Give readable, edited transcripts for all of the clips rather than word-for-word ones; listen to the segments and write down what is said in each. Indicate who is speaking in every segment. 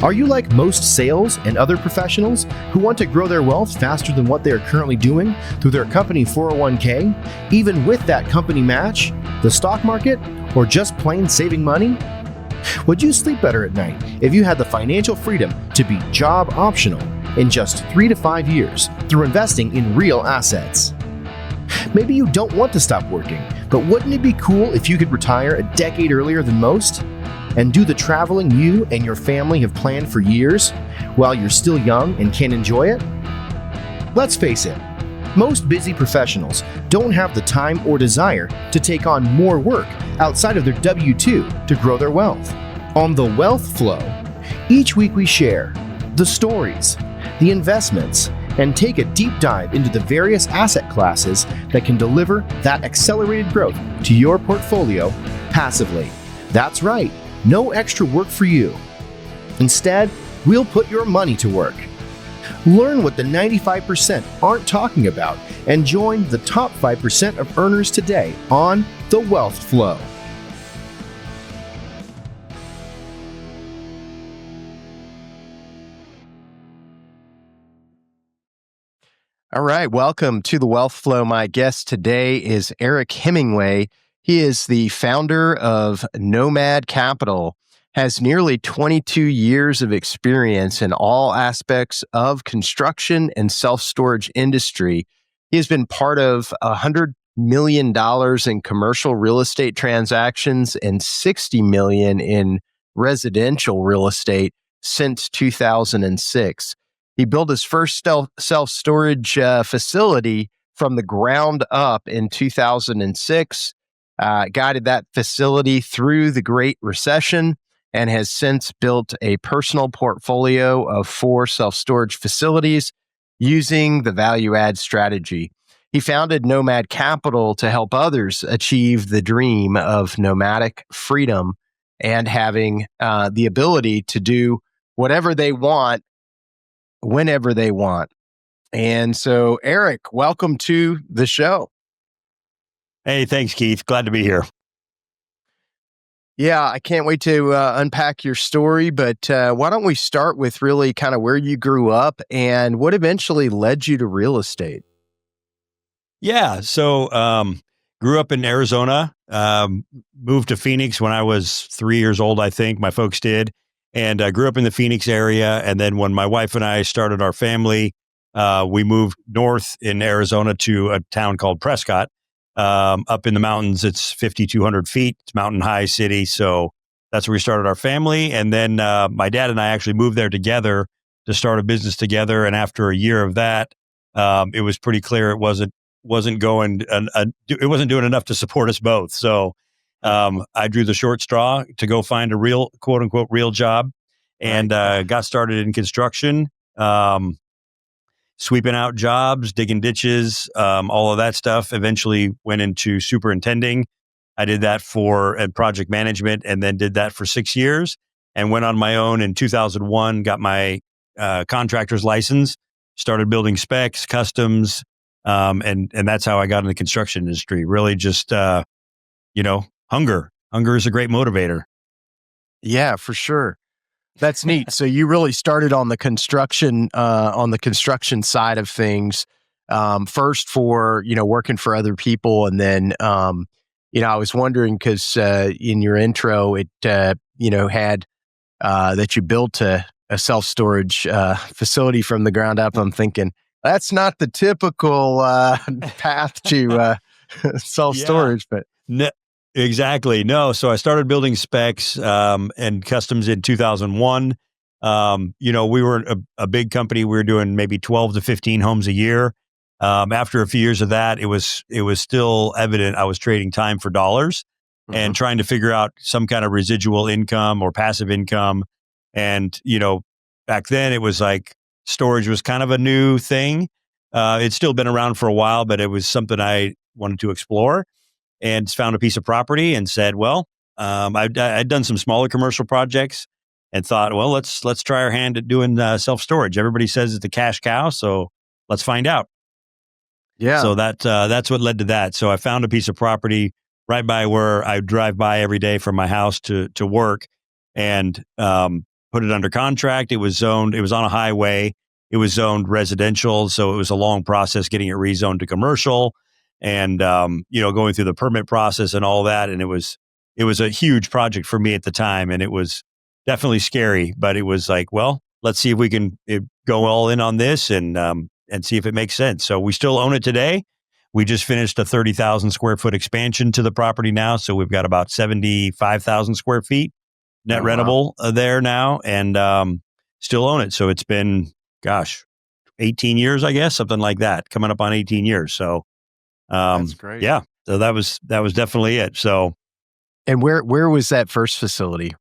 Speaker 1: Are you like most sales and other professionals who want to grow their wealth faster than what they are currently doing through their company 401k, even with that company match, the stock market, or just plain saving money? Would you sleep better at night if you had the financial freedom to be job optional in just 3 to 5 years through investing in real assets? Maybe you don't want to stop working, but wouldn't it be cool if you could retire a decade earlier than most? And do the traveling you and your family have planned for years while you're still young and can enjoy it? Let's face it, most busy professionals don't have the time or desire to take on more work outside of their W-2 to grow their wealth. On The Wealth Flow, each week we share the stories, the investments, and take a deep dive into the various asset classes that can deliver that accelerated growth to your portfolio passively. That's right, no extra work for you. Instead, we'll put your money to work. Learn what the 95% aren't talking about and join the top 5% of earners today on The Wealth Flow. All right, welcome to The Wealth Flow. My guest today is Erik Hemingway. He is the founder of Nomad Capital, has nearly 22 years of experience in all aspects of construction and self-storage industry. He has been part of $100 million in commercial real estate transactions and $60 million in residential real estate since 2006. He built his first self-storage facility from the ground up in 2006, guided that facility through the Great Recession, and has since built a personal portfolio of 4 self-storage facilities using the value-add strategy. He founded Nomad Capital to help others achieve the dream of nomadic freedom and having the ability to do whatever they want whenever they want. And so, Erik, welcome to the show.
Speaker 2: Hey, thanks, Keith. Glad to be here.
Speaker 1: Yeah, I can't wait to unpack your story, but why don't we start with really kind of where you grew up and what eventually led you to real estate?
Speaker 2: Yeah, so grew up in Arizona, moved to Phoenix when I was 3 years old, I think, my folks did. And I grew up in the Phoenix area. And then when my wife and I started our family, we moved north in Arizona to a town called Prescott, up in the mountains. It's 5,200 feet. It's mountain high city. So that's where we started our family. And then my dad and I actually moved there together to start a business together. And after a year of that, it was pretty clear it wasn't doing enough to support us both. So I drew the short straw to go find a real, quote unquote, real job, and got started in construction, sweeping out jobs, digging ditches, all of that stuff. Eventually went into superintending. I did that for project management, and then did that for 6 years, and went on my own in 2001, got my contractor's license, started building specs, customs, and that's how I got in the construction industry. Really just, hunger. Hunger is a great motivator.
Speaker 1: Yeah, for sure. That's neat. So you really started on the construction side of things, first for, working for other people. And then, I was wondering because in your intro, it, had that you built a self-storage facility from the ground up. I'm thinking, that's not the typical path to self-storage, but...
Speaker 2: No, exactly. No. So I started building specs and customs in 2001. We were a big company. We were doing maybe 12 to 15 homes a year. After a few years of that, it was still evident I was trading time for dollars and trying to figure out some kind of residual income or passive income. And, back then it was like storage was kind of a new thing. It's still been around for a while, but it was something I wanted to explore. And found a piece of property and said, well, I'd done some smaller commercial projects and thought, well, let's try our hand at doing self-storage. Everybody says it's a cash cow, so let's find out.
Speaker 1: Yeah.
Speaker 2: So that's what led to that. So I found a piece of property right by where I drive by every day from my house to work, and put it under contract. It was zoned. It was on a highway. It was zoned residential, so it was a long process getting it rezoned to commercial, and going through the permit process and all that. And it was a huge project for me at the time, and it was definitely scary. But it was like, well, let's see if we can go all in on this and see if it makes sense. So we still own it today. We just finished a 30,000 square foot expansion to the property now, so we've got about 75,000 square feet net rentable there now, and still own it. So it's been, 18 years, I guess, something like that, coming up on 18 years. So,
Speaker 3: that's great.
Speaker 2: Yeah. So that was definitely it. So,
Speaker 3: and where was that first facility?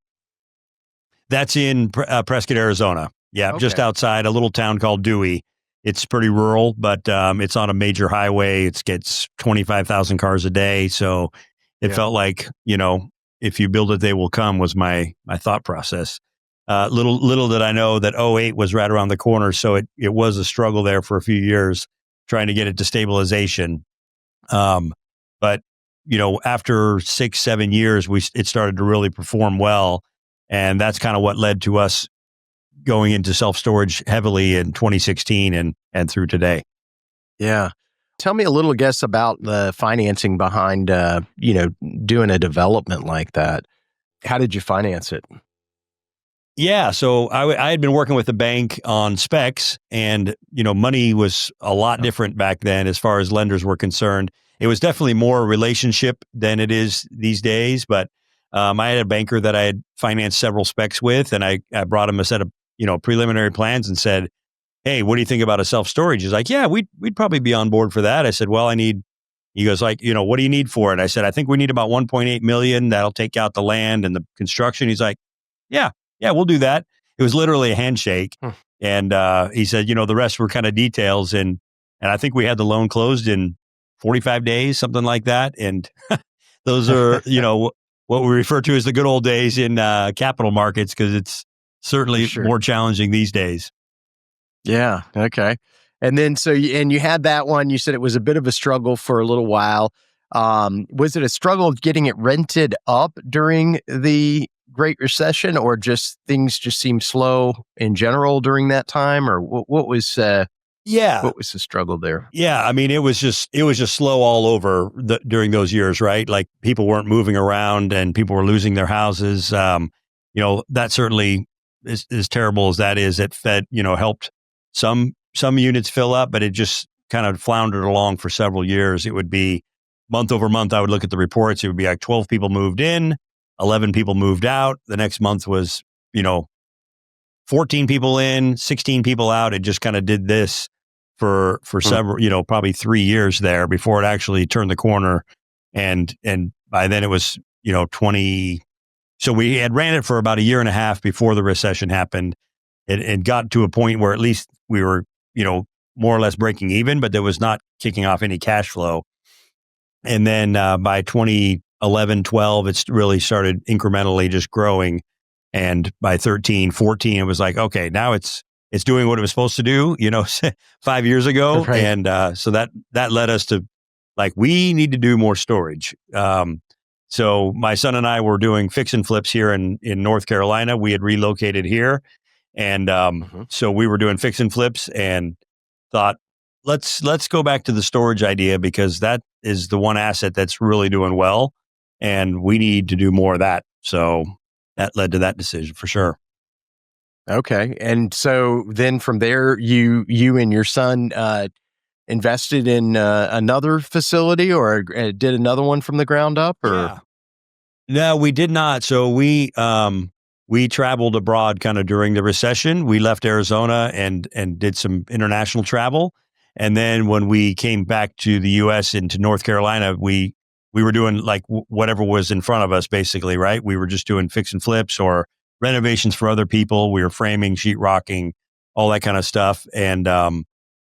Speaker 2: That's in Prescott, Arizona. Yeah, okay. Just outside a little town called Dewey. It's pretty rural, but it's on a major highway. It gets 25,000 cars a day. So it felt like, if you build it, they will come was my thought process. Little did I know that '08 was right around the corner. So it was a struggle there for a few years trying to get it to stabilization. But, after 6-7 years, it started to really perform well. And that's kind of what led to us going into self-storage heavily in 2016 and through today.
Speaker 3: Yeah. Tell me a little, about the financing behind, doing a development like that. How did you finance it?
Speaker 2: Yeah. So I had been working with the bank on specs, and, money was a lot different back then as far as lenders were concerned. It was definitely more a relationship than it is these days. But I had a banker that I had financed several specs with, and I brought him a set of, preliminary plans and said, hey, what do you think about a self-storage? He's like, yeah, we'd probably be on board for that. I said, well, he goes like, what do you need for it? I said, I think we need about 1.8 million. That'll take out the land and the construction. He's like, yeah, we'll do that. It was literally a handshake. And he said, the rest were kind of details. And I think we had the loan closed in 45 days, something like that. And those are, what we refer to as the good old days in capital markets, because it's certainly more challenging these days.
Speaker 3: Yeah. Okay. And then, you had that one, you said it was a bit of a struggle for a little while. Was it a struggle getting it rented up during the Great Recession, or just things just seemed slow in general during that time? Or what was what was the struggle there?
Speaker 2: Yeah. It was just slow all over during those years, right? Like people weren't moving around and people were losing their houses. That certainly as terrible as that is, it helped some units fill up, but it just kind of floundered along for several years. It would be month over month. I would look at the reports. It would be like 12 people moved in, 11 people moved out. The next month was, 14 people in, 16 people out. It just kind of did this for several, probably 3 years there before it actually turned the corner. And by then it was, 20. So we had ran it for about a year and a half before the recession happened. It got to a point where at least we were, more or less breaking even, but there was not kicking off any cash flow. And then by 2011, 12, it's really started incrementally just growing. And by 13, 14, it was like, okay, now it's doing what it was supposed to do, 5 years ago. Right. And so that led us to like, we need to do more storage. So my son and I were doing fix and flips here in North Carolina. We had relocated here. And so we were doing fix and flips and thought, let's go back to the storage idea, because that is the one asset that's really doing well. And we need to do more of that. So that led to that decision for sure.
Speaker 3: Okay. And so then from there, you and your son invested in another facility, or did another one from the ground up? Or?
Speaker 2: Yeah. No, we did not. So we traveled abroad kind of during the recession. We left Arizona and did some international travel. And then when we came back to the U.S. and to North Carolina, we were doing like whatever was in front of us, basically, right? We were just doing fix and flips or renovations for other people. We were framing, sheetrocking, all that kind of stuff. And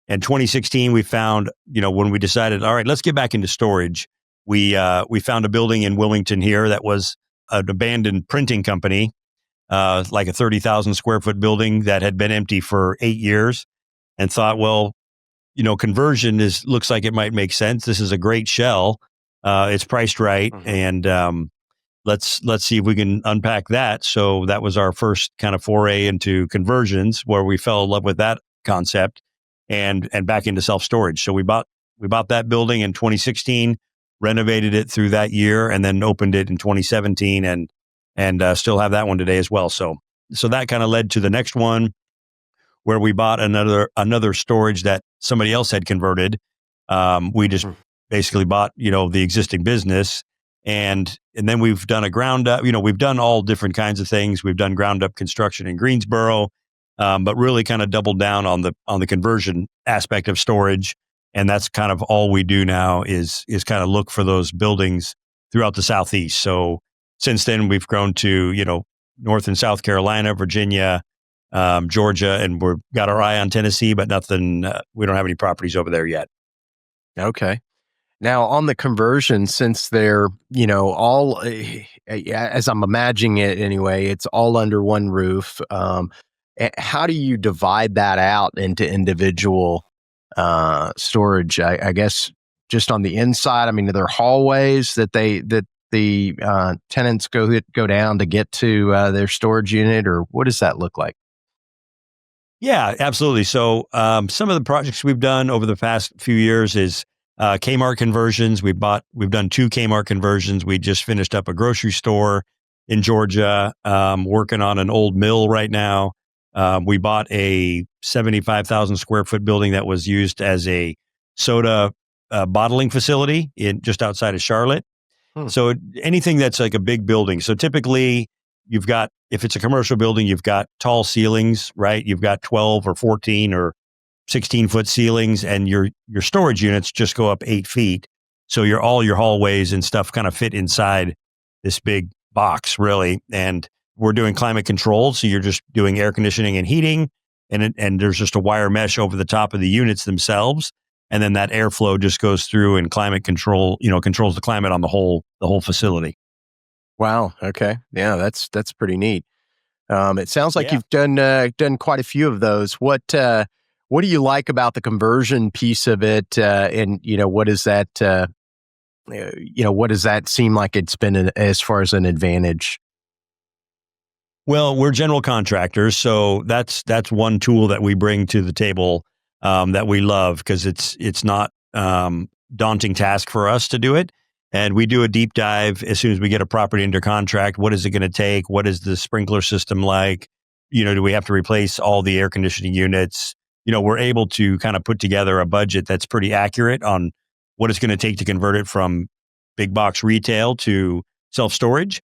Speaker 2: in 2016, we found, when we decided, all right, let's get back into storage. We found a building in Wilmington here that was an abandoned printing company, like a 30,000 square foot building that had been empty for 8 years, and thought, well, conversion looks like it might make sense. This is a great shell. It's priced right. And let's see if we can unpack that. So that was our first kind of foray into conversions, where we fell in love with that concept and back into self-storage. So we bought that building in 2016, renovated it through that year, and then opened it in 2017, and still have that one today as well. So that kind of led to the next one, where we bought another storage that somebody else had converted. We just basically bought, the existing business, and then we've done a ground up. We've done all different kinds of things. We've done ground up construction in Greensboro, but really kind of doubled down on the conversion aspect of storage. And that's kind of all we do now is kind of look for those buildings throughout the Southeast. So since then, we've grown to, North and South Carolina, Virginia, Georgia, and we've got our eye on Tennessee, but nothing, we don't have any properties over there yet.
Speaker 3: Okay. Now, on the conversion, since they're, all, as I'm imagining it anyway, it's all under one roof. How do you divide that out into individual storage? I guess just on the inside. I mean, are there hallways that the tenants go down to get to their storage unit, or what does that look like?
Speaker 2: Yeah, absolutely. So some of the projects we've done over the past few years is Kmart conversions. We've done 2 Kmart conversions. We just finished up a grocery store in Georgia, working on an old mill right now. We bought a 75,000 square foot building that was used as a soda bottling facility just outside of Charlotte. So anything that's like a big building. So typically if it's a commercial building, you've got tall ceilings, right? You've got 12 or 14 or 16-foot ceilings, and your storage units just go up 8 feet. So all your hallways and stuff kind of fit inside this big box, really. And we're doing climate control, so you're just doing air conditioning and heating, and there's just a wire mesh over the top of the units themselves, and then that airflow just goes through and climate control, controls the climate on the whole facility.
Speaker 3: Wow. Okay. Yeah, that's pretty neat. It sounds like you've done quite a few of those. What do you like about the conversion piece of it? And what does that what does that seem like it's been as far as an advantage?
Speaker 2: Well, we're general contractors, so that's one tool that we bring to the table that we love, because it's not daunting task for us to do it. And we do a deep dive as soon as we get a property under contract. What is it going to take? What is the sprinkler system like? Do we have to replace all the air conditioning units? We're able to kind of put together a budget that's pretty accurate on what it's going to take to convert it from big box retail to self-storage.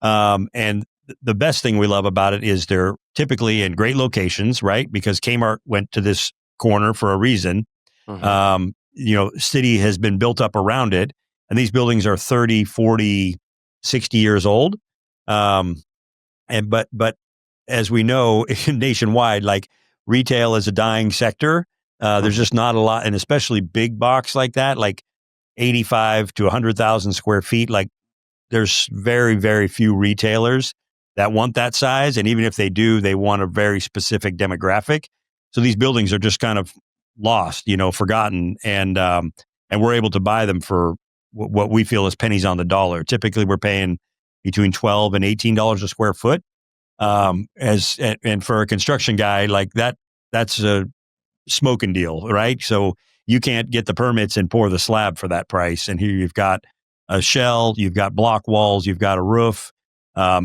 Speaker 2: And the best thing we love about it is they're typically in great locations, right? Because Kmart went to this corner for a reason. City has been built up around it. And these buildings are 30, 40, 60 years old. But as we know, nationwide, like, retail is a dying sector. There's just not a lot, and especially big box like that, like 85 to 100,000 square feet. Like, there's very, very few retailers that want that size. And even if they do, they want a very specific demographic. So these buildings are just kind of lost, forgotten. And we're able to buy them for what we feel is pennies on the dollar. Typically, we're paying between $12 and $18 a square foot. And for a construction guy, like that's a smoking deal, right? So you can't get the permits and pour the slab for that price. And here you've got a shell, you've got block walls, you've got a roof.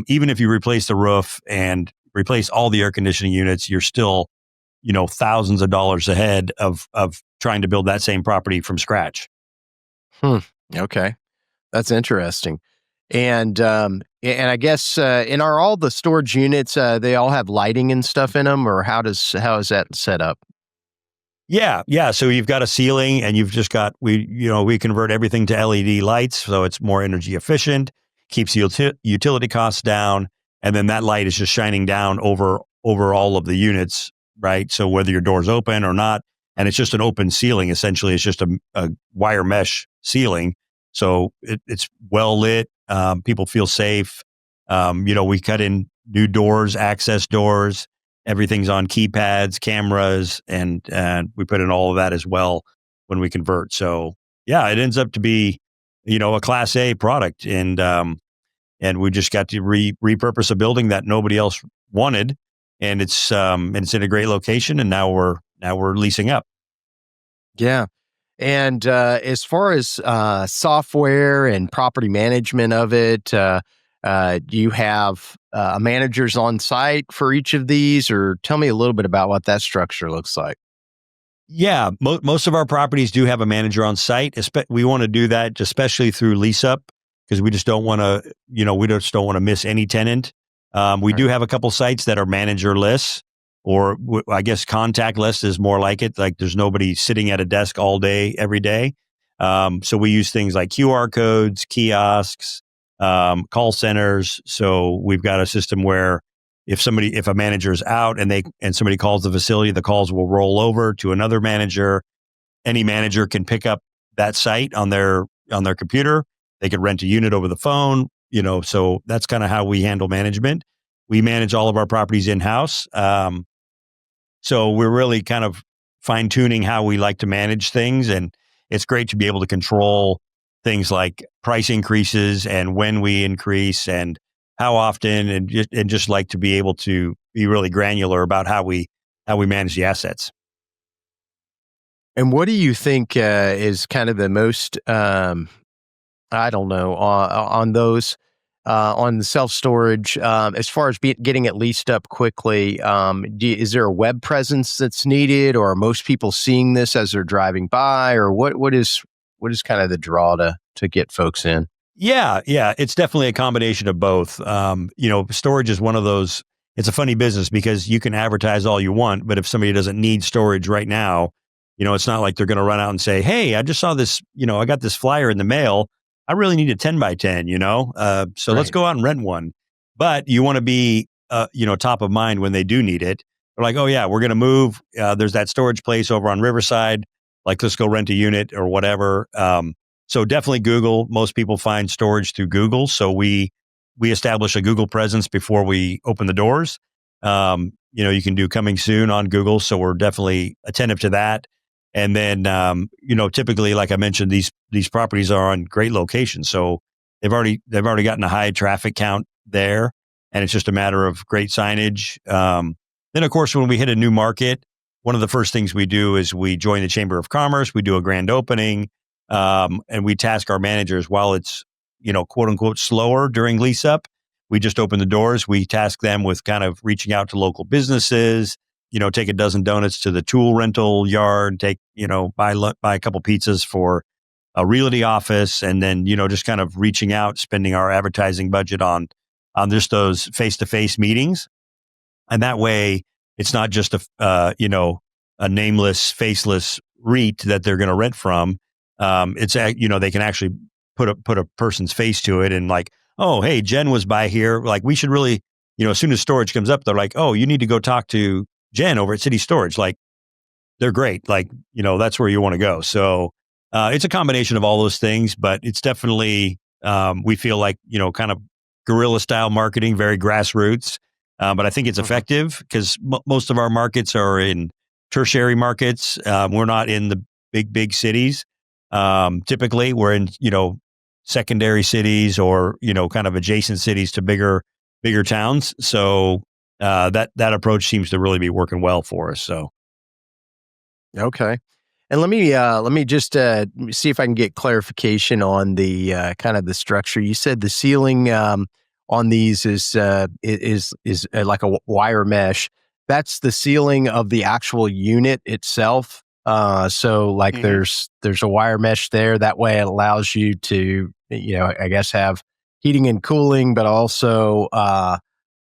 Speaker 2: Even if you replace the roof and replace all the air conditioning units, you're still, thousands of dollars ahead of trying to build that same property from scratch.
Speaker 3: Okay. That's interesting. And I guess and are all the storage units they all have lighting and stuff in them, or how is that set up?
Speaker 2: Yeah. So you've got a ceiling, and you've just got we convert everything to LED lights, so it's more energy efficient, keeps utility costs down, and then that light is just shining down over all of the units, right? So whether your door's open or not, and it's just an open ceiling. Essentially, it's just a wire mesh ceiling, so it's well lit. People feel safe. We cut in new doors, access doors. Everything's on keypads, cameras, and we put in all of that as well when we convert. So yeah, it ends up to be, a Class A product, and and we just got to repurpose a building that nobody else wanted, and it's in a great location, and now we're leasing up.
Speaker 3: Yeah. And as far as software and property management of it, do you have managers on site for each of these, or tell me a little bit about what that structure looks like?
Speaker 2: Yeah, most of our properties do have a manager on site. We want to do that, especially through lease up, because we just don't want to, we just don't want to miss any tenant. We do have a couple sites that are managerless, or I guess contactless is more like it. Like there's nobody sitting at a desk all day, every day. So we use things like QR codes, kiosks, call centers. So we've got a system where if a manager is out and somebody calls the facility, the calls will roll over to another manager. Any manager can pick up that site on their computer. They could rent a unit over the phone, so that's kind of how we handle management. We manage all of our properties in-house. So we're really kind of fine tuning how we like to manage things. And it's great to be able to control things like price increases and when we increase and how often, and just like to be able to be really granular about how we manage the assets.
Speaker 3: And what do you think is kind of the most, I don't know, on those, on the self-storage, as far as getting it leased up quickly, is there a web presence that's needed, or are most people seeing this as they're driving by, or what is kind of the draw to get folks in?
Speaker 2: Yeah, it's definitely a combination of both. Storage is one of those. It's a funny business because you can advertise all you want, but if somebody doesn't need storage right now, it's not like they're going to run out and say, "Hey, I just saw this. I got this flyer in the mail. I really need a 10 by 10. So let's go out and rent one." But you want to be, top of mind when they do need it. They're like, "Oh yeah, we're going to move. There's that storage place over on Riverside. Like, let's go rent a unit or whatever." So definitely Google. Most people find storage through Google. So we establish a Google presence before we open the doors. You can do coming soon on Google. So we're definitely attentive to that. And then, typically, like I mentioned, these properties are on great locations. So they've already gotten a high traffic count there, and it's just a matter of great signage. Then, of course, when we hit a new market, one of the first things we do is we join the Chamber of Commerce. We do a grand opening. And we task our managers while it's, quote unquote, slower during lease up. We just open the doors. We task them with kind of reaching out to local businesses, take a dozen donuts to the tool rental yard, buy a couple pizzas for a realty office. And then, just kind of reaching out, spending our advertising budget on just those face-to-face meetings. And that way it's not just a nameless, faceless REIT that they're going to rent from. It's they can actually put a person's face to it and like, "Oh, hey, Jen was by here. Like, we should really, as soon as storage comes up, they're like, 'Oh, you need to go talk to Jen over at City Storage.' Like, they're great. Like, that's where you want to go." So it's a combination of all those things, but it's definitely we feel like kind of guerrilla style marketing, very grassroots. But I think it's effective because most of our markets are in tertiary markets. We're not in the big cities. Typically we're in, secondary cities or, kind of adjacent cities to bigger towns. So, that approach seems to really be working well for us. So.
Speaker 3: Okay. And let me just see if I can get clarification on the kind of the structure. You said the ceiling on these is like a wire mesh. That's the ceiling of the actual unit itself. So like there's a wire mesh there. That way it allows you to, I guess have heating and cooling, but also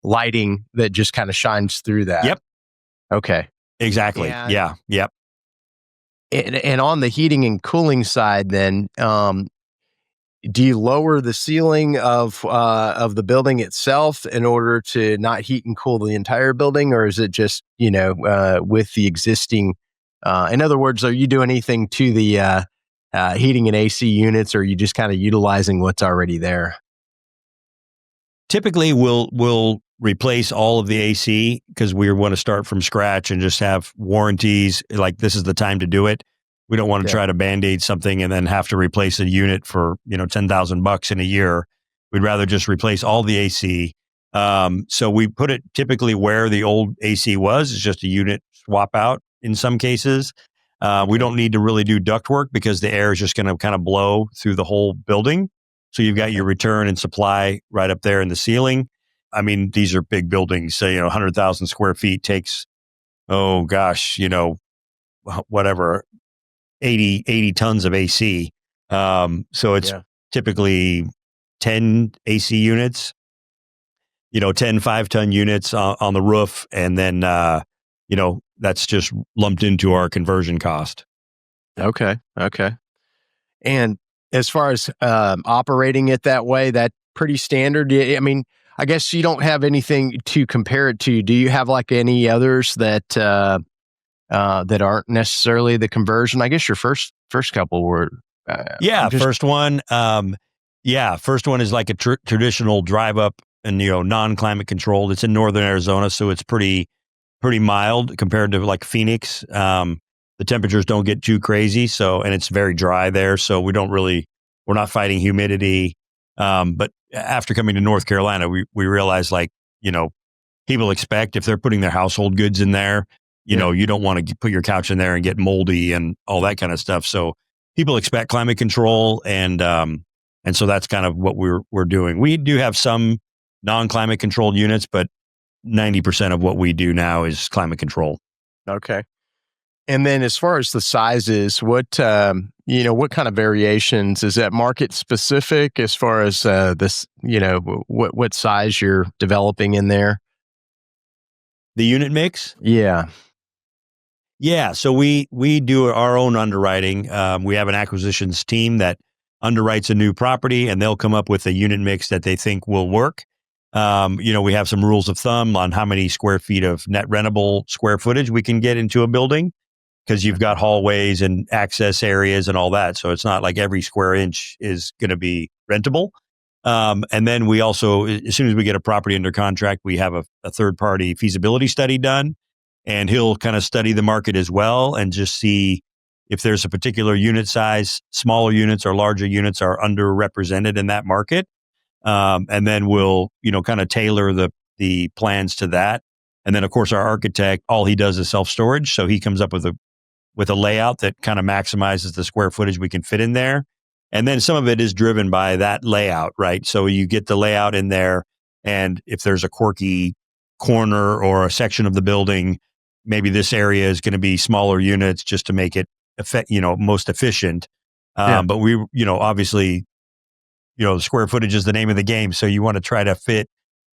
Speaker 3: lighting that just kind of shines through that.
Speaker 2: Yep.
Speaker 3: Okay.
Speaker 2: Exactly.
Speaker 3: And,
Speaker 2: yeah. Yep.
Speaker 3: And on the heating and cooling side, then, do you lower the ceiling of the building itself in order to not heat and cool the entire building, or is it just with the existing? In other words, are you doing anything to the heating and AC units, or are you just kind of utilizing what's already there?
Speaker 2: Typically, we'll replace all of the AC because we want to start from scratch and just have warranties. Like, this is the time to do it. We don't want to try to band-aid something and then have to replace a unit for $10,000 in a year. We'd rather just replace all the AC. So we put it typically where the old AC was. It's just a unit swap out in some cases. We don't need to really do duct work because the air is just going to kind of blow through the whole building. So you've got your return and supply right up there in the ceiling. I mean, these are big buildings. So, 100,000 square feet takes, oh gosh, whatever, 80 tons of AC. So it's typically 10 AC units, 10 5-ton units on the roof. And then, that's just lumped into our conversion cost.
Speaker 3: Okay. And as far as operating it that way, that's pretty standard. I mean, I guess you don't have anything to compare it to. Do you have like any others that that aren't necessarily the conversion? I guess your first couple were.
Speaker 2: First one. First one is like a traditional drive up and non-climate controlled. It's in northern Arizona, so it's pretty mild compared to like Phoenix. The temperatures don't get too crazy, and it's very dry there, so we're not fighting humidity. But after coming to North Carolina, we realized people expect if they're putting their household goods in there, you don't want to put your couch in there and get moldy and all that kind of stuff. So people expect climate control, and so that's kind of what we're doing. We do have some non-climate controlled units, but 90% of what we do now is climate control.
Speaker 3: Okay. And then as far as the sizes, what kind of variations? Is that market specific as far as this, what size you're developing in there?
Speaker 2: The unit mix?
Speaker 3: Yeah.
Speaker 2: Yeah. So we do our own underwriting. We have an acquisitions team that underwrites a new property, and they'll come up with a unit mix that they think will work. We have some rules of thumb on how many square feet of net rentable square footage we can get into a building, because you've got hallways and access areas and all that. So it's not like every square inch is going to be rentable. And then we also, as soon as we get a property under contract, we have a third-party feasibility study done, and he'll kind of study the market as well and just see if there's a particular unit size, smaller units or larger units are underrepresented in that market. And then we'll, kind of tailor the plans to that. And then, of course, our architect, all he does is self-storage. So he comes up with a layout that kind of maximizes the square footage we can fit in there. And then some of it is driven by that layout, right? So you get the layout in there, and if there's a quirky corner or a section of the building, maybe this area is going to be smaller units just to make it most efficient. But we, obviously, the square footage is the name of the game. So you want to try to fit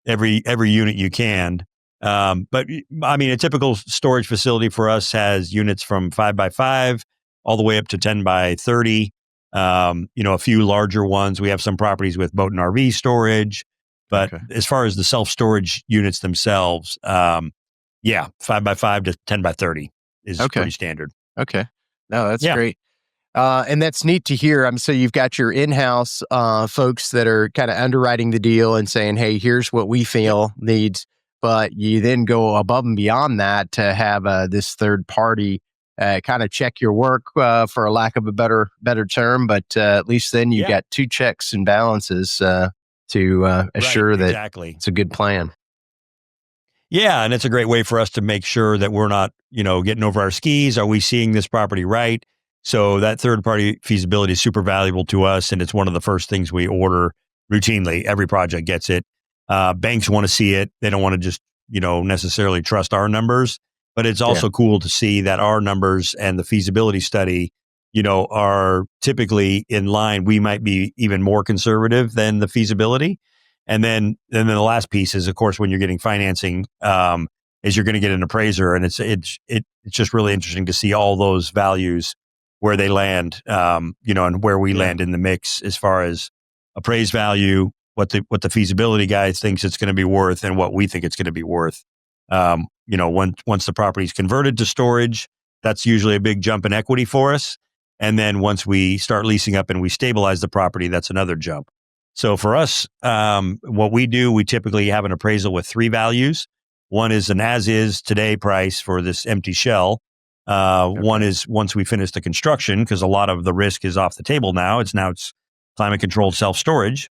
Speaker 2: every unit you can. But I mean, a typical storage facility for us has units from 5x5 all the way up to 10x30. A few larger ones. We have some properties with boat and RV storage, but as far as the self-storage units themselves, 5x5 to 10x30 is pretty standard.
Speaker 3: Okay. No, that's great. And that's neat to hear. So you've got your in-house folks that are kind of underwriting the deal and saying, hey, here's what we feel needs. But you then go above and beyond that to have this third party kind of check your work, for a lack of a better term. But at least then you got two checks and balances to assure that it's a good plan.
Speaker 2: Yeah, and it's a great way for us to make sure that we're not, getting over our skis. Are we seeing this property right? So that third-party feasibility is super valuable to us, and it's one of the first things we order routinely. Every project gets it. Banks want to see it. They don't want to just, necessarily trust our numbers. But it's also cool to see that our numbers and the feasibility study, are typically in line. We might be even more conservative than the feasibility. And then the last piece is, of course, when you're getting financing, is you're going to get an appraiser, and it's just really interesting to see all those values where they land, and where we land in the mix as far as appraised value, what the feasibility guy thinks it's going to be worth, and what we think it's going to be worth. Once the property's converted to storage, that's usually a big jump in equity for us. And then once we start leasing up and we stabilize the property, that's another jump. So for us, what we do, we typically have an appraisal with three values. One is an as-is today price for this empty shell. One is once we finish the construction, because a lot of the risk is off the table now. It's climate controlled self-storage.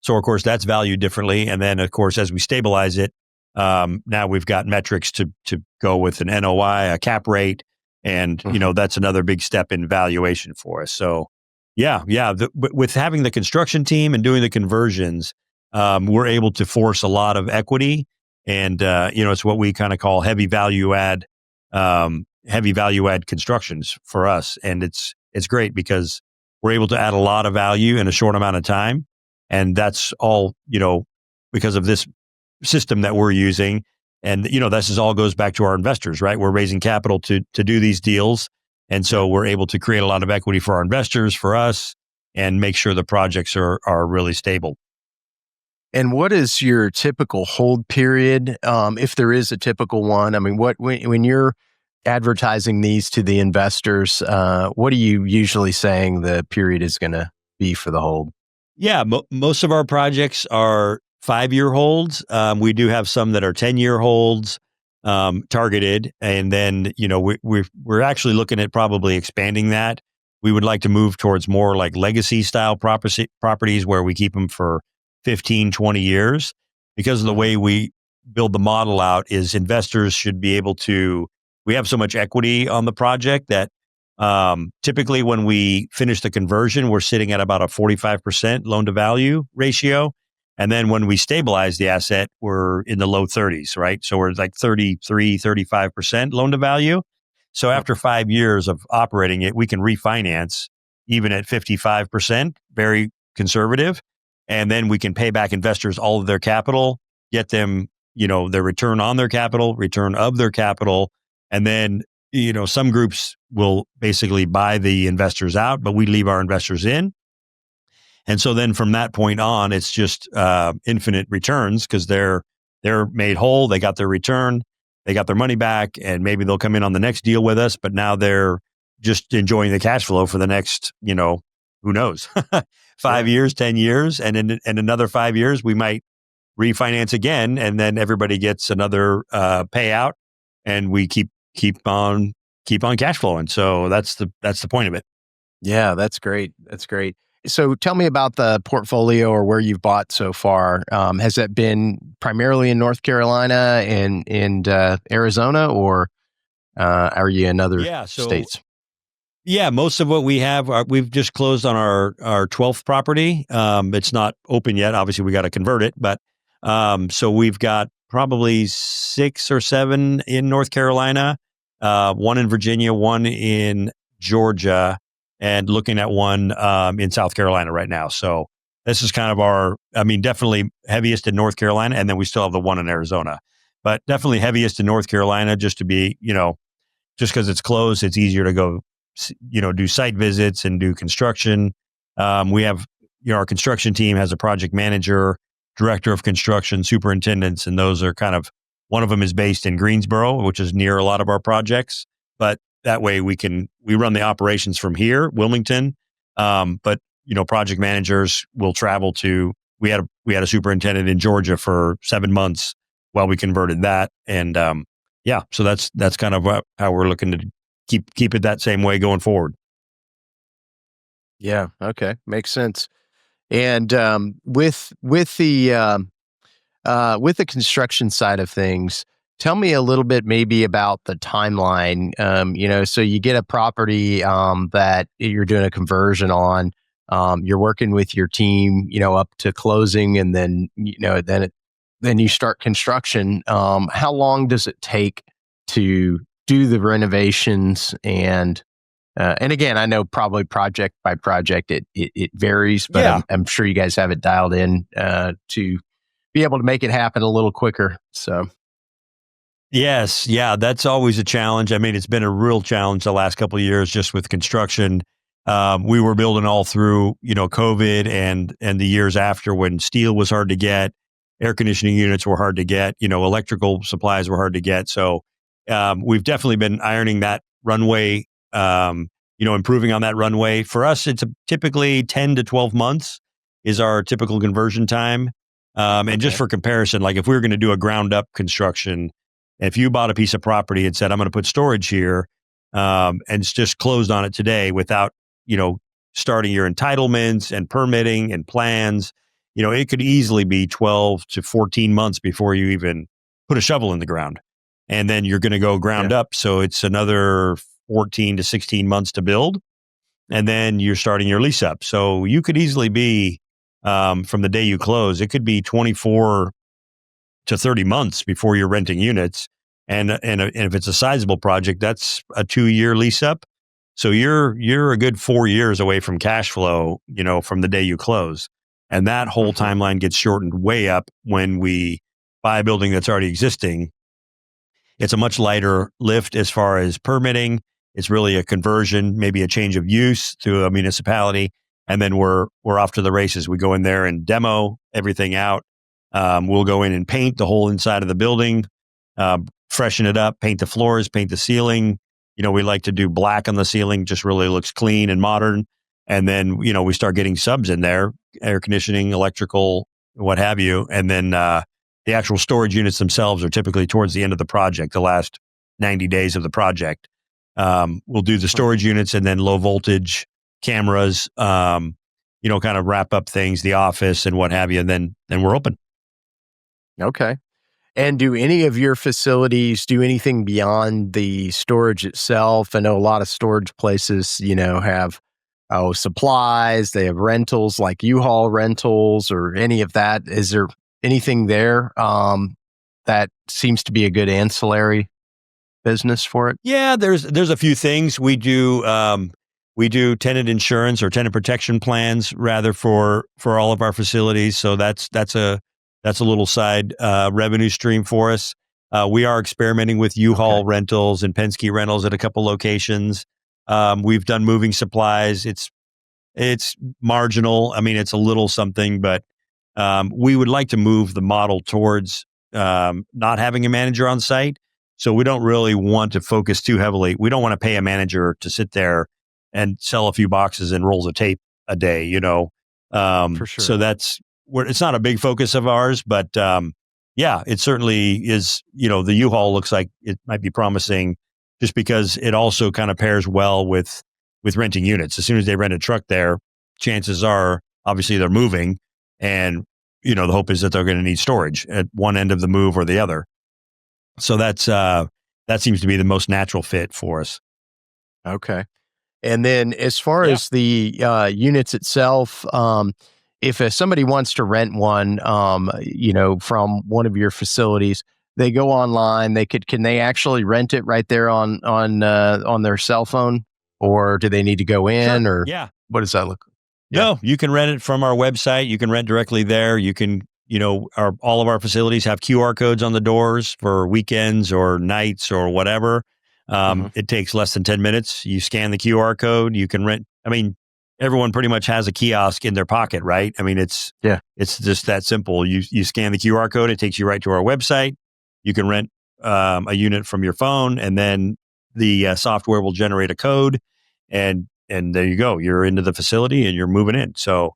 Speaker 2: So of course that's valued differently. And then of course, as we stabilize it, now we've got metrics to go with an NOI, a cap rate, and that's another big step in valuation for us. So with having the construction team and doing the conversions, we're able to force a lot of equity, and it's what we kind of call heavy value add constructions for us, and it's great because we're able to add a lot of value in a short amount of time, and that's all because of this system that we're using. And this is all goes back to our investors, right? We're raising capital to do these deals, and so we're able to create a lot of equity for our investors, for us, and make sure the projects are really stable.
Speaker 3: And what is your typical hold period, if there is a typical one? I mean, when you're advertising these to the investors, what are you usually saying the period is going to be for the hold?
Speaker 2: Yeah, most of our projects are 5-year holds. We do have some that are 10-year holds, targeted, and then we're actually looking at probably expanding that. We would like to move towards more like legacy style properties where we keep them for 15, 20 years, because of the way we build the model out is investors should be able to, we have so much equity on the project that typically when we finish the conversion, we're sitting at about a 45% loan to value ratio. And then when we stabilize the asset, we're in the low 30s, right? So we're like 33, 35% loan to value. So after 5 years of operating it, we can refinance even at 55%, very conservative. And then we can pay back investors all of their capital, get them, their return on their capital, return of their capital. And then, some groups will basically buy the investors out, but we leave our investors in. And so then from that point on, it's just infinite returns because they're made whole. They got their return, they got their money back, and maybe they'll come in on the next deal with us. But now they're just enjoying the cash flow for the next, who knows, 5 years, 10 years. And in another 5 years, we might refinance again. And then everybody gets another payout, and we keep on cash flowing. So that's the point of it.
Speaker 3: Yeah, that's great. That's great. So tell me about the portfolio or where you've bought so far. Has that been primarily in North Carolina and Arizona, or are you in other states?
Speaker 2: Yeah, most of what we have, we've just closed on our 12th property. It's not open yet. Obviously, we got to convert it, but so we've got probably 6 or 7 in North Carolina, one in Virginia, one in Georgia, and looking at one in South Carolina right now. So this is kind of definitely heaviest in North Carolina, and then we still have the one in Arizona, but definitely heaviest in North Carolina just to be, just because it's close, it's easier to go, do site visits and do construction. We have, our construction team has a project manager, director of construction, superintendents, and those are kind of, one of them is based in Greensboro, which is near a lot of our projects. But that way we run the operations from here, Wilmington. But project managers will travel to. We had a superintendent in Georgia for 7 months while we converted that, and so that's kind of how we're looking to keep it that same way going forward.
Speaker 3: Yeah. Okay. Makes sense. And with the construction side of things, tell me a little bit maybe about the timeline. So you get a property that you're doing a conversion on. You're working with your team, up to closing, and then then you start construction. How long does it take to do the renovations? And again, I know probably project by project it varies, but
Speaker 2: Yeah.
Speaker 3: I'm sure you guys have it dialed in to be able to make it happen a little quicker. So.
Speaker 2: Yes. Yeah. That's always a challenge. I mean, it's been a real challenge the last couple of years just with construction. We were building all through, COVID and the years after when steel was hard to get, air conditioning units were hard to get, electrical supplies were hard to get. So we've definitely been ironing that runway, improving on that runway. For us, it's typically 10 to 12 months is our typical conversion time. And just for comparison, like if we were going to do a ground up construction, if you bought a piece of property and said, I'm going to put storage here, and it's just closed on it today without, starting your entitlements and permitting and plans, it could easily be 12 to 14 months before you even put a shovel in the ground. And then you're going to go ground
Speaker 3: Yeah.
Speaker 2: up. So it's another 14 to 16 months to build. And then you're starting your lease up. So you could easily be, from the day you close, it could be 24 to 30 months before you're renting units. And if it's a sizable project, that's a 2-year lease up. So you're a good 4 years away from cash flow, from the day you close. And that whole timeline gets shortened way up when we buy a building that's already existing. It's a much lighter lift as far as permitting. It's really a conversion, maybe a change of use to a municipality. And then we're off to the races. We go in there and demo everything out. We'll go in and paint the whole inside of the building, freshen it up, paint the floors, paint the ceiling. We like to do black on the ceiling, just really looks clean and modern. And then, we start getting subs in there, air conditioning, electrical, what have you. And then the actual storage units themselves are typically towards the end of the project, the last 90 days of the project. We'll do the storage units and then low voltage cameras, kind of wrap up things, the office and what have you. And then we're open.
Speaker 3: Okay. And do any of your facilities do anything beyond the storage itself? I know a lot of storage places, have supplies, they have rentals like U-Haul rentals or any of that. Is there anything there that seems to be a good ancillary business for it?
Speaker 2: Yeah, there's a few things we do. We do tenant insurance or tenant protection plans rather for all of our facilities. So that's a little side revenue stream for us. We are experimenting with U-Haul rentals and Penske rentals at a couple locations. We've done moving supplies. It's marginal. I mean, it's a little something, but we would like to move the model towards not having a manager on site. So we don't really want to focus too heavily. We don't want to pay a manager to sit there and sell a few boxes and rolls of tape a day,
Speaker 3: For sure.
Speaker 2: So it's not a big focus of ours, but it certainly is. The U-Haul looks like it might be promising just because it also kind of pairs well with renting units. As soon as they rent a truck there, chances are obviously they're moving, and the hope is that they're going to need storage at one end of the move or the other. So that seems to be the most natural fit for us.
Speaker 3: Okay. And then as far as the units itself, if somebody wants to rent one, from one of your facilities, they go online. Can they actually rent it right there on their cell phone, or do they need to go in,
Speaker 2: Sure.
Speaker 3: or
Speaker 2: Yeah.
Speaker 3: what does that look?
Speaker 2: No, you can rent it from our website. You can rent directly there. You can, all of our facilities have QR codes on the doors for weekends or nights or whatever. It takes less than 10 minutes. You scan the QR code, you can rent. I mean, everyone pretty much has a kiosk in their pocket, right? I mean, it's just that simple. You scan the QR code, it takes you right to our website. You can rent a unit from your phone, and then the software will generate a code, and there you go. You're into the facility and you're moving in. So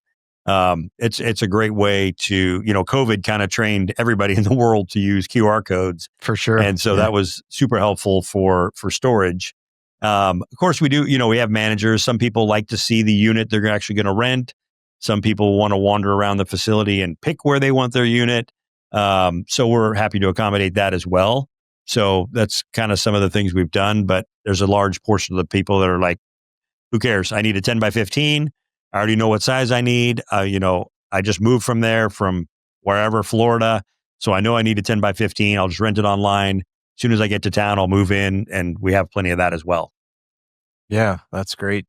Speaker 2: it's a great way to, COVID kind of trained everybody in the world to use QR codes.
Speaker 3: For sure.
Speaker 2: And so that was super helpful for storage. Of course, we do, we have managers. Some people like to see the unit they're actually going to rent. Some people want to wander around the facility and pick where they want their unit. So we're happy to accommodate that as well. So that's kind of some of the things we've done. But there's a large portion of the people that are like, who cares? I need a 10 by 15. I already know what size I need. I just moved from there, from wherever, Florida. So I know I need a 10 by 15. I'll just rent it online. As soon as I get to town, I'll move in, and we have plenty of that as well.
Speaker 3: Yeah, that's great.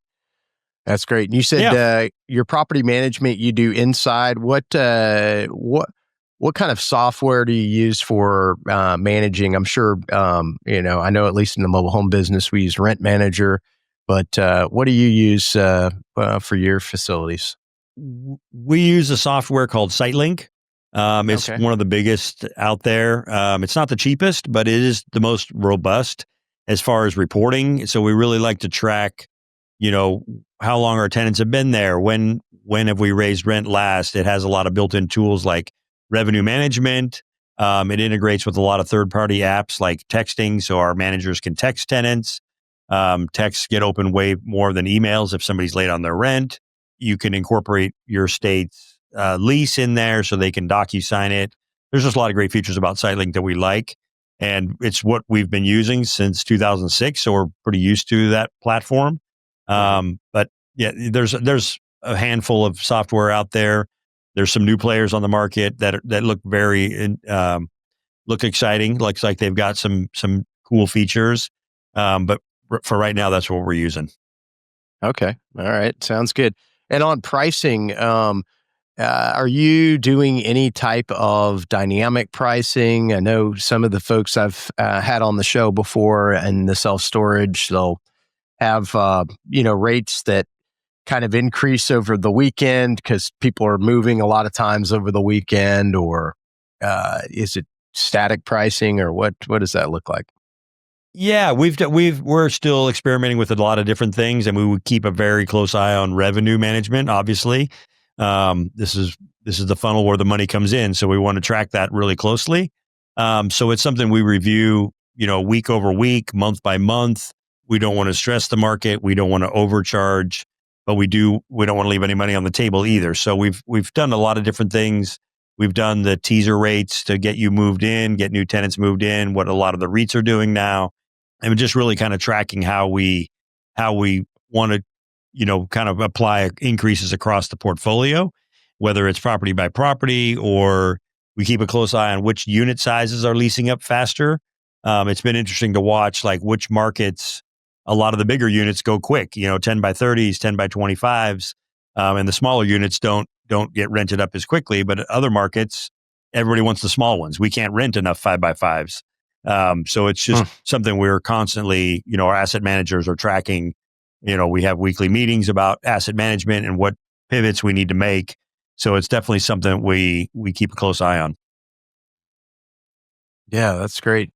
Speaker 3: That's great. And you said your property management you do inside. What kind of software do you use for managing? I'm sure I know at least in the mobile home business we use Rent Manager, but what do you use for your facilities?
Speaker 2: We use a software called SiteLink. It's one of the biggest out there. It's not the cheapest, but it is the most robust as far as reporting. So we really like to track, how long our tenants have been there. When have we raised rent last? It has a lot of built-in tools like revenue management. It integrates with a lot of third-party apps like texting, so our managers can text tenants. Texts get open way more than emails if somebody's late on their rent. You can incorporate your state's lease in there so they can DocuSign it. There's just a lot of great features about SiteLink that we like. And it's what we've been using since 2006. So we're pretty used to that platform. But yeah, there's a handful of software out there. There's some new players on the market that look look exciting. Looks like they've got some cool features. But for right now, that's what we're using.
Speaker 3: Okay. All right. Sounds good. And on pricing, are you doing any type of dynamic pricing? I know some of the folks I've had on the show before and the self-storage, they'll have, rates that kind of increase over the weekend because people are moving a lot of times over the weekend, or is it static pricing, or what does that look like?
Speaker 2: Yeah, we're still experimenting with a lot of different things, and we would keep a very close eye on revenue management. Obviously, this is the funnel where the money comes in, so we want to track that really closely. So it's something we review, week over week, month by month. We don't want to stress the market. We don't want to overcharge, but we don't want to leave any money on the table either. So we've done a lot of different things. We've done the teaser rates to get you moved in, get new tenants moved in, what a lot of the REITs are doing now. And just really kind of tracking how we want to, kind of apply increases across the portfolio, whether it's property by property, or we keep a close eye on which unit sizes are leasing up faster. It's been interesting to watch, like, which markets a lot of the bigger units go quick, 10 by 30s, 10 by 25s, and the smaller units don't get rented up as quickly. But other markets, everybody wants the small ones. We can't rent enough 5 by 5s. So it's just something we're constantly, our asset managers are tracking. We have weekly meetings about asset management and what pivots we need to make. So it's definitely something we keep a close eye on.
Speaker 3: Yeah, that's great.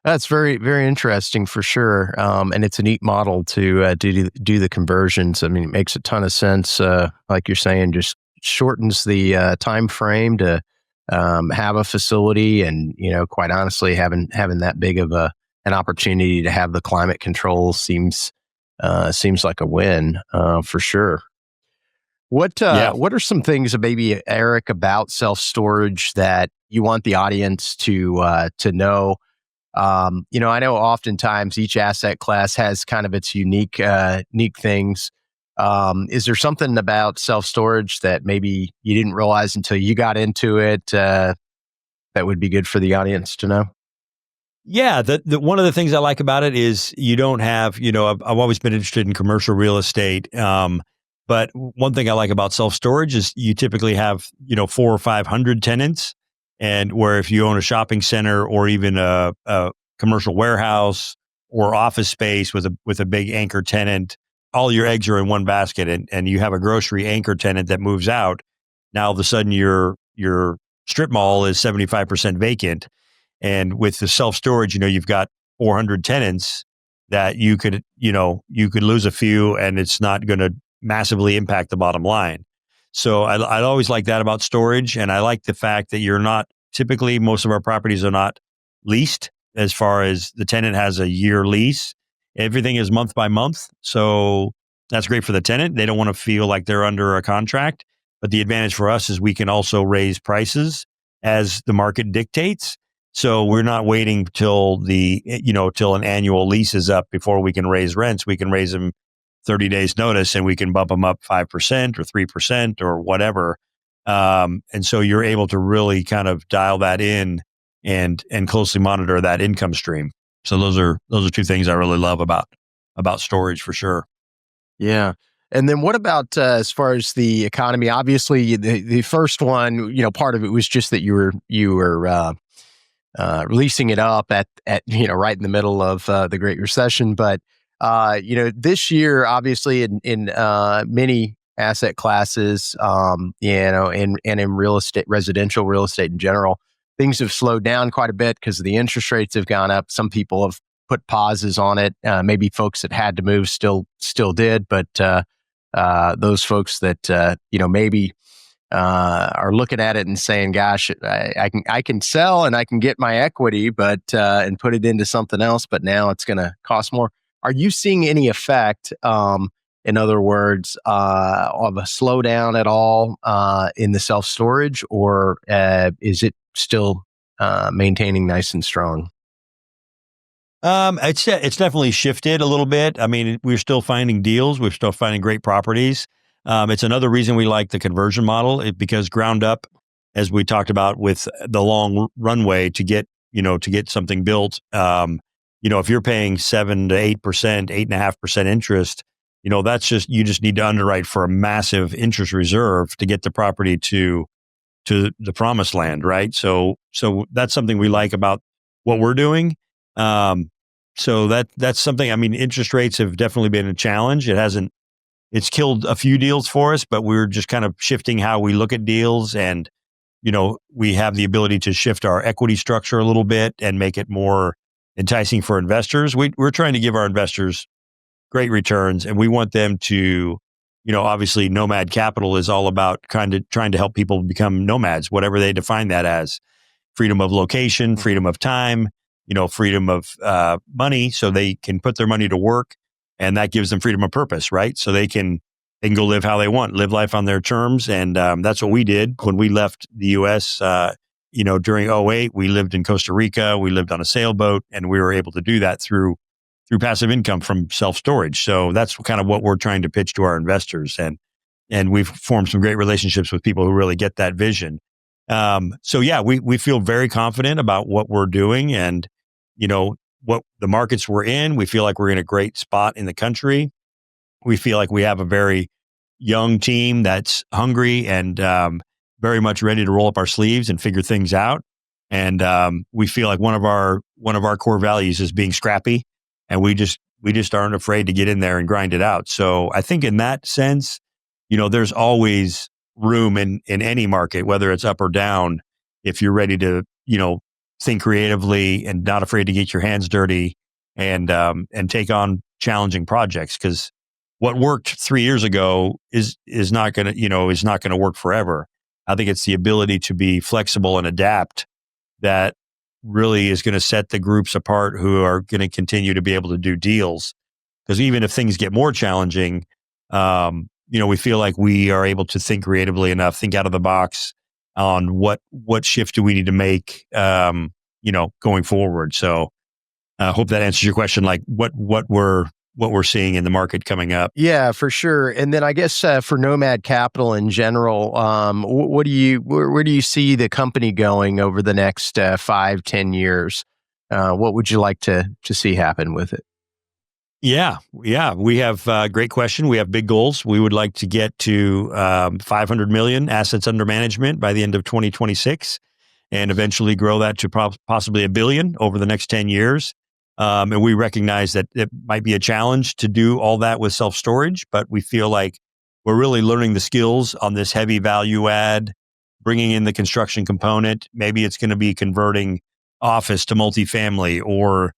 Speaker 3: That's very, very interesting for sure. And it's a neat model to do the conversions. I mean, it makes a ton of sense. Like you're saying, just shortens the time frame to have a facility, and quite honestly, having that big of an opportunity to have the climate control seems like a win for sure. What are some things maybe, Eric, about self storage that you want the audience to know? I know oftentimes each asset class has kind of its unique things. Is there something about self-storage that maybe you didn't realize until you got into it that would be good for the audience to know?
Speaker 2: Yeah, the one of the things I like about it is you don't have, I've always been interested in commercial real estate. But one thing I like about self-storage is you typically have, 400 or 500 tenants. And where if you own a shopping center or even a commercial warehouse or office space with a big anchor tenant, all your eggs are in one basket, and you have a grocery anchor tenant that moves out. Now all of a sudden your strip mall is 75% vacant. And with the self-storage, you've got 400 tenants that you could lose a few, and it's not going to massively impact the bottom line. So I always like that about storage. And I like the fact that typically most of our properties are not leased, as far as the tenant has a year lease. Everything is month by month. So that's great for the tenant. They don't want to feel like they're under a contract. But the advantage for us is we can also raise prices as the market dictates. So we're not waiting till till an annual lease is up before we can raise rents. We can raise them 30 days notice, and we can bump them up 5% or 3% or whatever. And so you're able to really kind of dial that in and closely monitor that income stream. So those are two things I really love about storage for sure.
Speaker 3: Yeah. And then what about as far as the economy? Obviously, the first one, part of it was just that you were releasing it up at right in the middle of the Great Recession. But this year, obviously, in many asset classes, and in real estate, residential real estate in general, things have slowed down quite a bit because the interest rates have gone up. Some people have put pauses on it. Maybe folks that had to move still did, but those folks that maybe are looking at it and saying, "Gosh, I can sell and I can get my equity, but and put it into something else, but now it's going to cost more." Are you seeing any effect In other words, of a slowdown at all in the self-storage, or is it still maintaining nice and strong?
Speaker 2: It's definitely shifted a little bit. I mean, we're still finding deals. We're still finding great properties. It's another reason we like the conversion model because ground up, as we talked about with the long runway to get, to get something built. If you're paying 7 to 8%, 8.5% interest, that's you just need to underwrite for a massive interest reserve to get the property to the promised land, right? So that's something we like about what we're doing. Um, so that's something. I mean, interest rates have definitely been a challenge. It's killed a few deals for us, but we're just kind of shifting how we look at deals, and we have the ability to shift our equity structure a little bit and make it more enticing for investors. We're trying to give our investors great returns, and we want them to, obviously Nomad Capital is all about trying to help people become nomads, whatever they define that as: freedom of location, freedom of time, freedom of money, so they can put their money to work, and that gives them freedom of purpose, right? So they can go live how they want, live life on their terms, and that's what we did when we left the U.S. During '08, we lived in Costa Rica, we lived on a sailboat, and we were able to do that through passive income from self-storage. So that's kind of what we're trying to pitch to our investors. And we've formed some great relationships with people who really get that vision. So yeah, we feel very confident about what we're doing and, what the markets we're in. We feel like we're in a great spot in the country. We feel like we have a very young team that's hungry and very much ready to roll up our sleeves and figure things out. And we feel like one of our core values is being scrappy, and we just aren't afraid to get in there and grind it out. So I think in that sense, there's always room in any market, whether it's up or down, if you're ready to, think creatively and not afraid to get your hands dirty and take on challenging projects. Because what worked 3 years ago is not going to work forever. I think it's the ability to be flexible and adapt that really is going to set the groups apart who are going to continue to be able to do deals. Because even if things get more challenging, we feel like we are able to think creatively enough, think out of the box on what shift do we need to make, going forward. So I hope that answers your question, like what we're seeing in the market coming up.
Speaker 3: Yeah, for sure. And then I guess for Nomad Capital in general, where do you see the company going over the next 5-10 years? What would you like to see happen with it?
Speaker 2: Yeah. We have great question. We have big goals. We would like to get to 500 million assets under management by the end of 2026, and eventually grow that to possibly $1 billion over the next 10 years. And we recognize that it might be a challenge to do all that with self-storage, but we feel like we're really learning the skills on this heavy value add, bringing in the construction component. Maybe it's going to be converting office to multifamily, or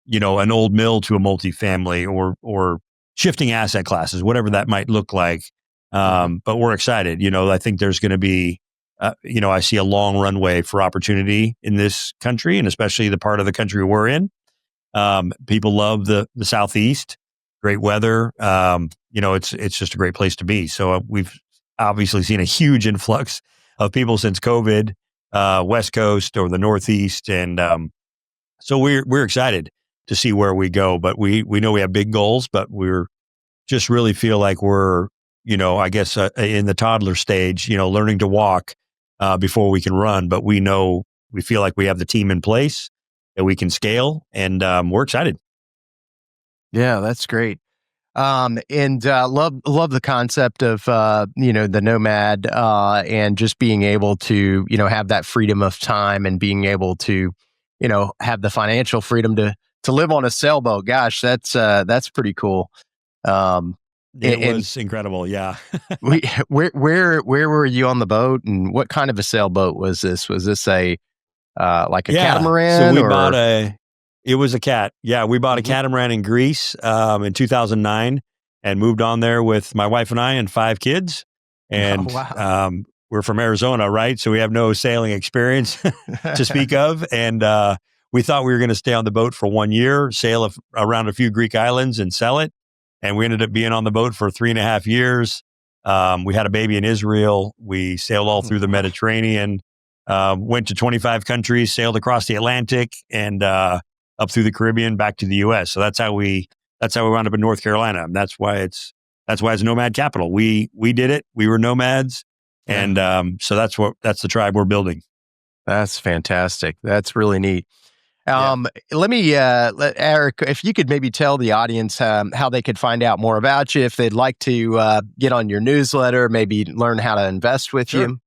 Speaker 2: an old mill to a multifamily, or shifting asset classes, whatever that might look like. But we're excited. I think there's going to be, I see a long runway for opportunity in this country, and especially the part of the country we're in. People love the Southeast, great weather. It's just a great place to be. So we've obviously seen a huge influx of people since COVID, West Coast or the Northeast. And so we're excited to see where we go, but we know we have big goals, but we're just really feel like we're, I guess in the toddler stage, learning to walk before we can run. But we feel like we have the team in place that we can scale, and we're excited.
Speaker 3: Yeah, that's great. And love the concept of the nomad and just being able to have that freedom of time and being able to have the financial freedom to live on a sailboat. Gosh, that's pretty cool.
Speaker 2: It was incredible. Yeah.
Speaker 3: Where were you on the boat, and what kind of a sailboat was this? Was this a like a catamaran?
Speaker 2: So it was a cat. Yeah. We bought a catamaran in Greece in 2009 and moved on there with my wife and I and 5 kids. And we're from Arizona, right? So we have no sailing experience to speak of. And we thought we were going to stay on the boat for 1 year, sail around a few Greek islands and sell it. and we ended up being on the boat for 3.5 years. We had a baby in Israel. We sailed all through the Mediterranean, went to 25 countries, sailed across the Atlantic, and up through the Caribbean, back to the U.S. So that's how we wound up in North Carolina. And that's why it's nomad capital. We did it. We were nomads, and so that's the tribe we're building.
Speaker 3: That's fantastic. That's really neat. Let me, Erik, if you could maybe tell the audience how they could find out more about you, if they'd like to get on your newsletter, maybe learn how to invest with you.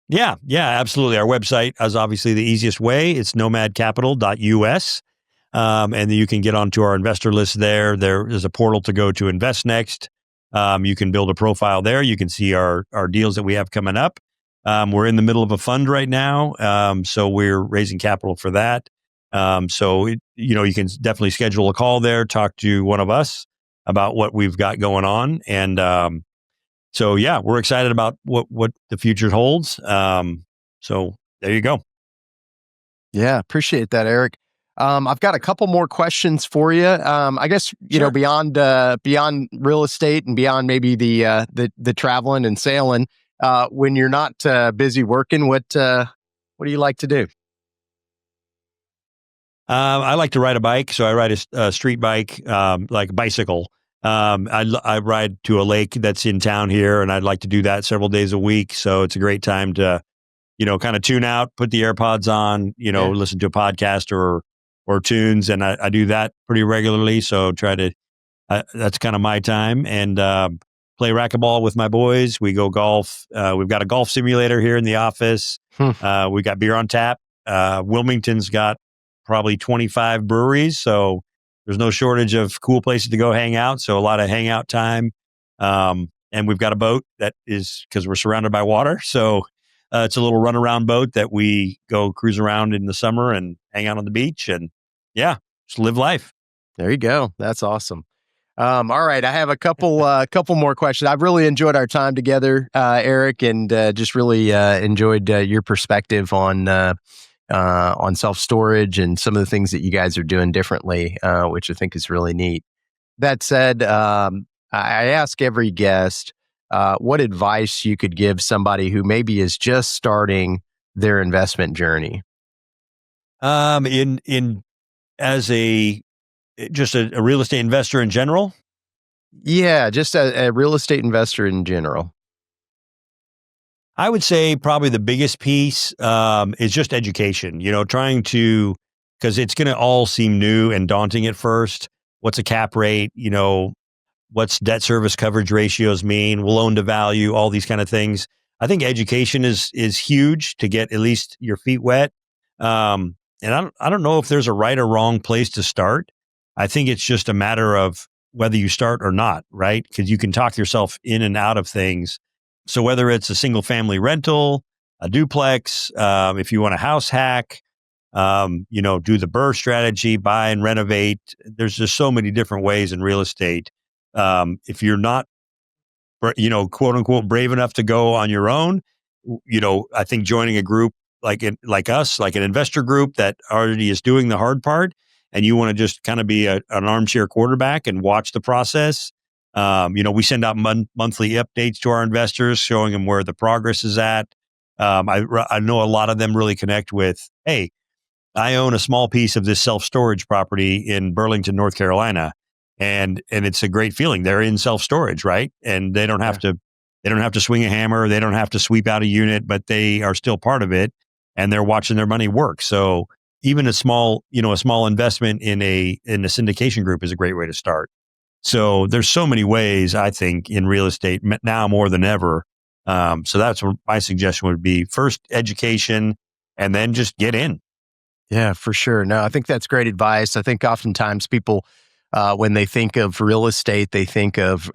Speaker 2: Yeah, absolutely. Our website is obviously the easiest way. It's nomadcapital.us. And you can get onto our investor list there. There is a portal to go to Invest Next. You can build a profile there. You can see our deals that we have coming up. We're in the middle of a fund right now. So we're raising capital for that. You can definitely schedule a call there, talk to one of us about what we've got going on. And we're excited about what the future holds. So there you go.
Speaker 3: Yeah, appreciate that, Erik. I've got a couple more questions for you. I guess
Speaker 2: Sure.
Speaker 3: beyond real estate and beyond maybe the traveling and sailing. When you're not busy working, what do you like to do?
Speaker 2: I like to ride a bike, so I ride a street bike, like a bicycle. I ride to a lake that's in town here, and I'd like to do that several days a week. So it's a great time to, kind of tune out, put the AirPods on, listen to a podcast or tunes, and I do that pretty regularly. So that's kind of my time, and play racquetball with my boys. We go golf. We've got a golf simulator here in the office. We got beer on tap. Wilmington's got probably 25 breweries, so there's no shortage of cool places to go hang out. So a lot of hangout time. And we've got a boat that is, because we're surrounded by water. So it's a little runaround boat that we go cruise around in the summer and hang out on the beach and just live life.
Speaker 3: There you go. That's awesome. All right. I have a couple more questions. I've really enjoyed our time together, Erik, and just really enjoyed your perspective on self-storage and some of the things that you guys are doing differently, which I think is really neat. That said, I ask every guest what advice you could give somebody who maybe is just starting their investment journey.
Speaker 2: As just a real estate investor in general?
Speaker 3: Yeah, just a real estate investor in general.
Speaker 2: I would say probably the biggest piece is just education, because it's going to all seem new and daunting at first. What's a cap rate? What's debt service coverage ratios mean? Loan to value, all these kind of things. I think education is huge to get at least your feet wet. And I don't know if there's a right or wrong place to start. I think it's just a matter of whether you start or not, right? Because you can talk yourself in and out of things. So whether it's a single family rental, a duplex, if you want a house hack, do the BRRRR strategy, buy and renovate. There's just so many different ways in real estate. If you're not, quote unquote, brave enough to go on your own, I think joining a group like us, like an investor group that already is doing the hard part, and you want to just kind of be an armchair quarterback and watch the process. We send out monthly updates to our investors, showing them where the progress is at. I know a lot of them really connect with, hey, I own a small piece of this self-storage property in Burlington, North Carolina. And it's a great feeling. They're in self-storage, right? And they don't have to swing a hammer. They don't have to sweep out a unit, but they are still part of it, and they're watching their money work. So even a small investment in a syndication group is a great way to start. So there's so many ways, I think, in real estate now more than ever. So that's what my suggestion would be. First, education, and then just get in.
Speaker 3: Yeah, for sure. No, I think that's great advice. I think oftentimes people, when they think of real estate, they think of,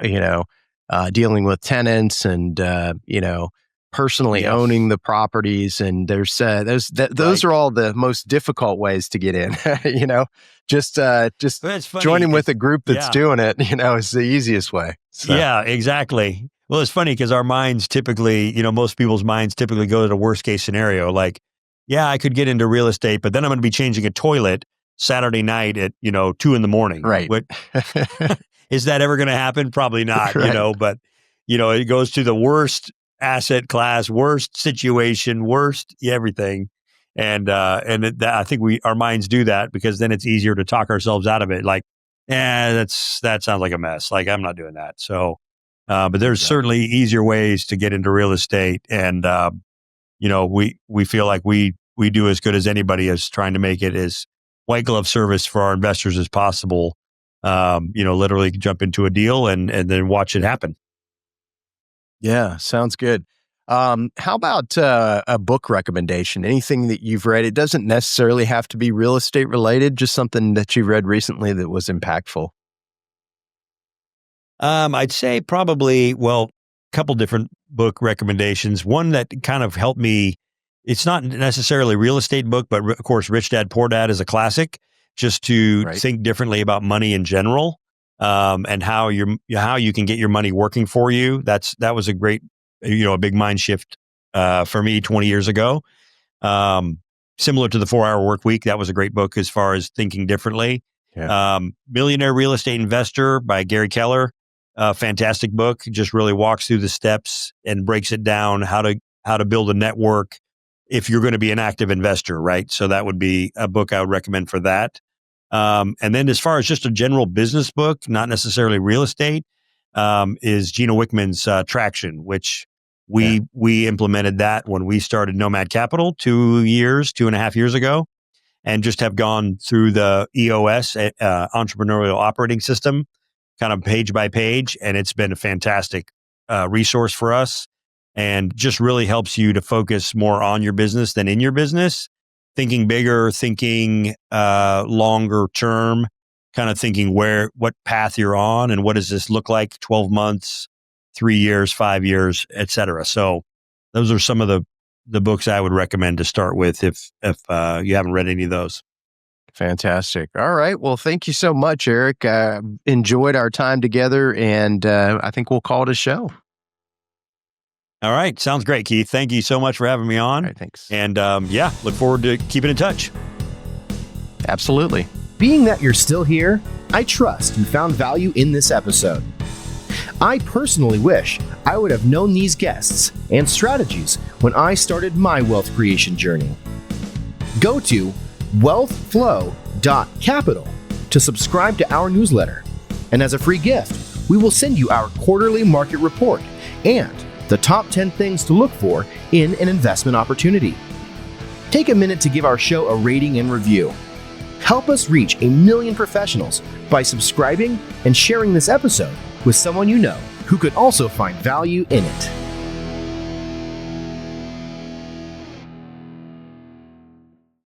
Speaker 3: dealing with tenants and, personally owning the properties. And there's those are all the most difficult ways to get in, just joining with a group that's doing it, is the easiest way. So.
Speaker 2: Yeah, exactly. Well, it's funny because our minds typically, most people's minds typically go to the worst case scenario. Like, yeah, I could get into real estate, but then I'm going to be changing a toilet. Saturday night at 2 a.m.
Speaker 3: Right.
Speaker 2: Is that ever going to happen? Probably not.
Speaker 3: Right.
Speaker 2: But it goes to the worst asset class, worst situation, worst everything. And I think our minds do that because then it's easier to talk ourselves out of it. Like, that sounds like a mess. Like, I'm not doing that. So, but there's certainly easier ways to get into real estate. And, we feel like we do as good as anybody is trying to make it as white glove service for our investors as possible. Literally jump into a deal and then watch it happen.
Speaker 3: Yeah, sounds good. How about a book recommendation? Anything that you've read? It doesn't necessarily have to be real estate related, just something that you read recently that was impactful.
Speaker 2: I'd say probably, a couple different book recommendations. One that kind of helped me, it's not necessarily a real estate book, but of course, Rich Dad, Poor Dad is a classic, just to think differently about money in general, and how you can get your money working for you. That was a great, a big mind shift for me 20 years ago. Similar to the 4-Hour Work Week, that was a great book as far as thinking differently.
Speaker 3: Yeah.
Speaker 2: Millionaire Real Estate Investor by Gary Keller, fantastic book. Just really walks through the steps and breaks it down how to build a network if you're going to be an active investor, right? So that would be a book I would recommend for that. And then as far as just a general business book, not necessarily real estate, is Gino Wickman's Traction, which we implemented that when we started Nomad Capital 2.5 years ago, and just have gone through the EOS, Entrepreneurial Operating System, kind of page by page. And it's been a fantastic resource for us, and just really helps you to focus more on your business than in your business, thinking bigger, thinking longer term, kind of thinking what path you're on and what does this look like 12 months, 3 years, 5 years, et cetera. So those are some of the books I would recommend to start with if you haven't read any of those.
Speaker 3: Fantastic. All right. Well, thank you so much, Erik. Enjoyed our time together, and I think we'll call it a show.
Speaker 2: All right. Sounds great, Keith. Thank you so much for having me on.
Speaker 3: All right, thanks.
Speaker 2: And look forward to keeping in touch.
Speaker 3: Absolutely.
Speaker 1: Being that you're still here, I trust you found value in this episode. I personally wish I would have known these guests and strategies when I started my wealth creation journey. Go to wealthflow.capital to subscribe to our newsletter. And as a free gift, we will send you our quarterly market report and the top 10 things to look for in an investment opportunity. Take a minute to give our show a rating and review. Help us reach 1 million professionals by subscribing and sharing this episode with someone you know who could also find value in it.